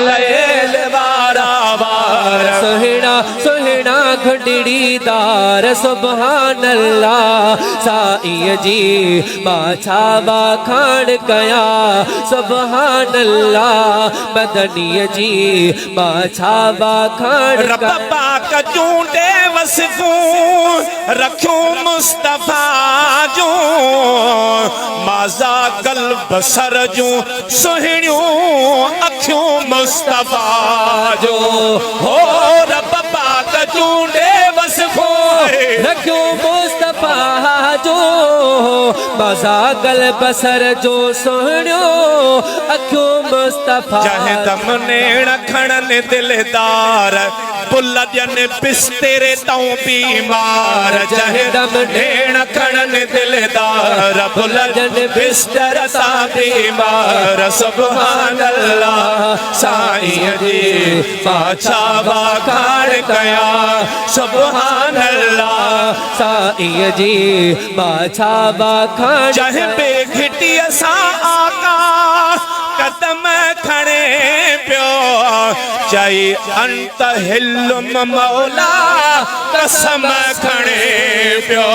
लैल वारा वार सोहना सोहना घुंडड़ीदार सुभान अल्लाह साईं जी बाछावा खान कया सुभान अल्लाह मदनी जी बाछावा खान रब पाक चूंडे वसफू रखूं मुस्तफा जो माजा कल बसर जो सोहणियों अखियों मुस्तफा जो हो रब पाक चूंडे वसफू रखूं मुस्तफा जो माजा कल बसर जो सोहणियों अखियों मुस्तफा चाहे दम नेण खणन दिलदार पुल जन बिस्तेरे ताऊं बीमार चाहे दम नेण खणन दिलदार पुल जन बिस्तर सा बीमार सुभान अल्लाह साईं जी बाछावा खान कया सुभान अल्लाह साईं जी बाछावा खान चाहे बेघिटी सा आका कदम खड़े प्यो चाहे अंत हिल्लुम मौला कसम खड़े प्यो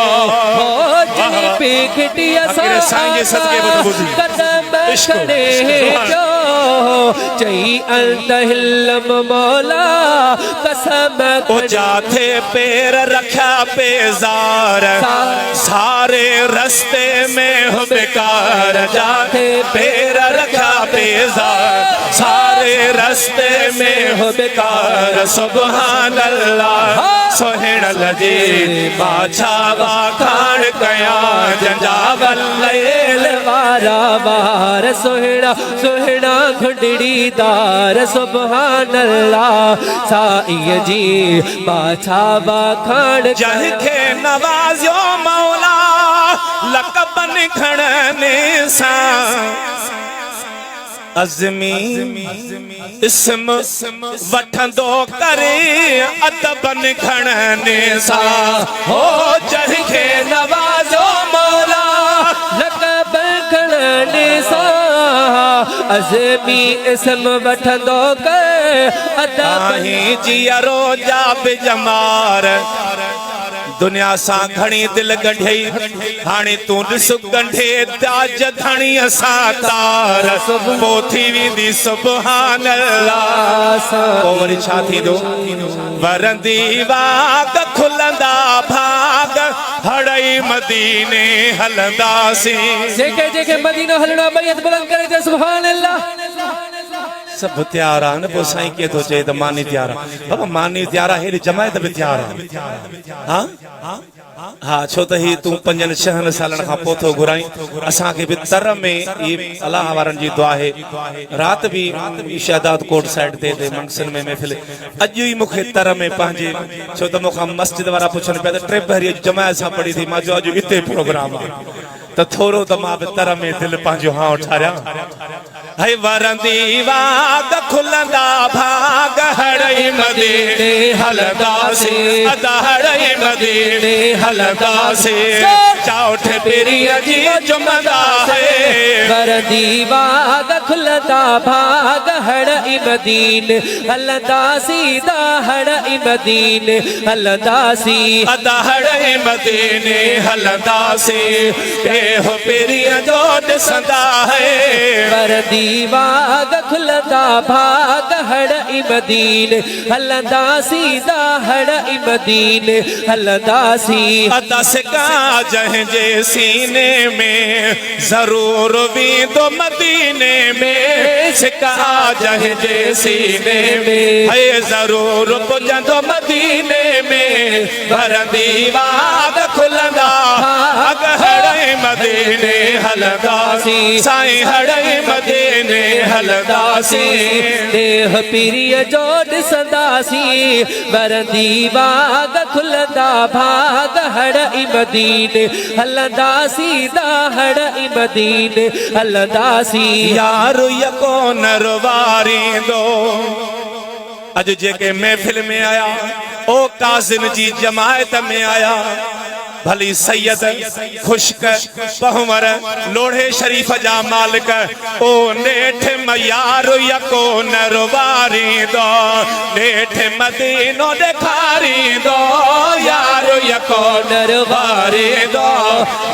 कदम खड़े प्यो चाहे अंत हिल्लुम मौला कसम ओ जाथे पैर रखा पेजार सारे रस्ते में हो बेकार जाथे पैर रखा पेजार सारे रस्ते में हो बेकार सुभान अल्लाह सोहण लजे बाछावा खान कया जंजावल लैल वारा वार सोहना सोहना घुंडड़ीदार सुभान अल्लाह साईं जी बाछावा खान जंखे नवाज़ियो मौला लक़बन खणने सा अज़मी इस्म वठंदो करे अदबन खणने सा हो जंखे नवाज़ो मौला लक़बन खणने सा अज़मी इस्म वठंदो करे अदबन जियरो जा बिजमार दुनिया सा घणी दिल गंढई हाणे तू ॾिस गंढे ताज धणी सा तार पोथी वेंदी सुभान अल्लाह पोइ वरी छा थींदो वरंदी वाग खुलंदा भाग हड़ई मदीने हलंदासीं जेके जेके मदीनो हलणो बैत बुलंद करे ते सुभान अल्लाह सब तैयार आन पो साईं के तो चे त मानी तैयार बाबा मानी तैयार हेरी जमायत भी तैयार हां हां छो त ही तू 5-6 सालन का पोथो घुराई असा के भी तर में ये अल्लाह वारन जी दुआ है रात भी शादात कोट साइड ते मंगसन में महफिल अज ही मुखे तर में पांजे छो त मुखा मस्जिद वाला पुछन पे ट्रे भरी जमायत सा पड़ी थी मा जो अज इते प्रोग्राम त थोरो त मा तर में दिल पांजो हां उठारिया है वरंदी वाग खुलंदा भाग हड़ई मदीने हलंदासी अदा हड़ई मदीने हलंदासी चौठ पिरिया जी जुमदा है वरंदी वाग खुलंदा भाग हड़ई मदीने हलंदासी दा हड़ई मदीने हलंदासी अदा हड़ई मदीने हलंदासी के हो पिरिया जो दिसंदा है वरंदी वाग खुलंदा भाग हड़ई मदीने हलंदासी दा हड़ई मदीने हलंदासी अदा सिका जंहिंजे सीने में जरूर भी तो मदीने में सिका जंहिंजे सीने में है जरूर पुजंदो मदीने में वरंदी वाग खुलंदा भाग हड़ई मदीने हलंदासी साईं हड़ई मदीने हलंदासी देह पिरिय जो ॾिसंदासी वरंदी वाग खुलंदा भाग हड़ई मदीने हलंदासी दा हड़ई मदीने हलंदासी यार यको नरवारींदो अज जेके महफिल में आया ओ कासिम जी जमायत में आया भली सैयद खुश्क बहुमर लोढ़े शरीफ जा मालिक ओ नेठ मयार यको नरवारी दो नेठ मदीनो देखारी दो यार यको नरवारी दो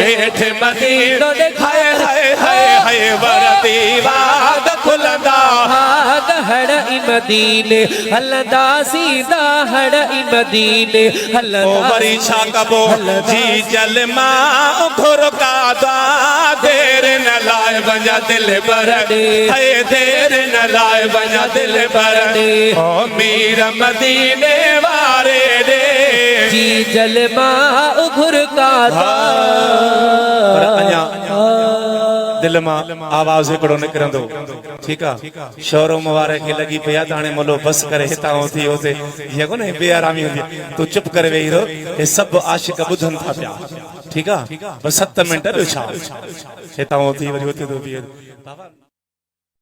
नेठ मदीनो देखाए हाय हाय हाय वरती वाद खुलदा हड़ मदीने हलदा सीधा हड़ मदीने हलदा ओ वरी छा कबो जी जल मां घुर का दा देर न लाए वञा दिल भरड़े है देर न लाए वञा दिल भरड़े ओ मीर मदीने वारे दे जी जल मां घुर का दा दिल मां आवाज हिकिड़ो निकिरंदो ठीकु आहे शोरूम वारे खे लॻी पई आहे त हाणे मोलो बस करे हितां थी हुते हीअं कोन्हे बेआरामी हूंदी तूं चुप करे वेही रहो हे सभु आशिक ॿुधनि था पिया ठीकु आहे बसि 7 मिंट ॿियो छा हितां थी वरी हुते थो बीहे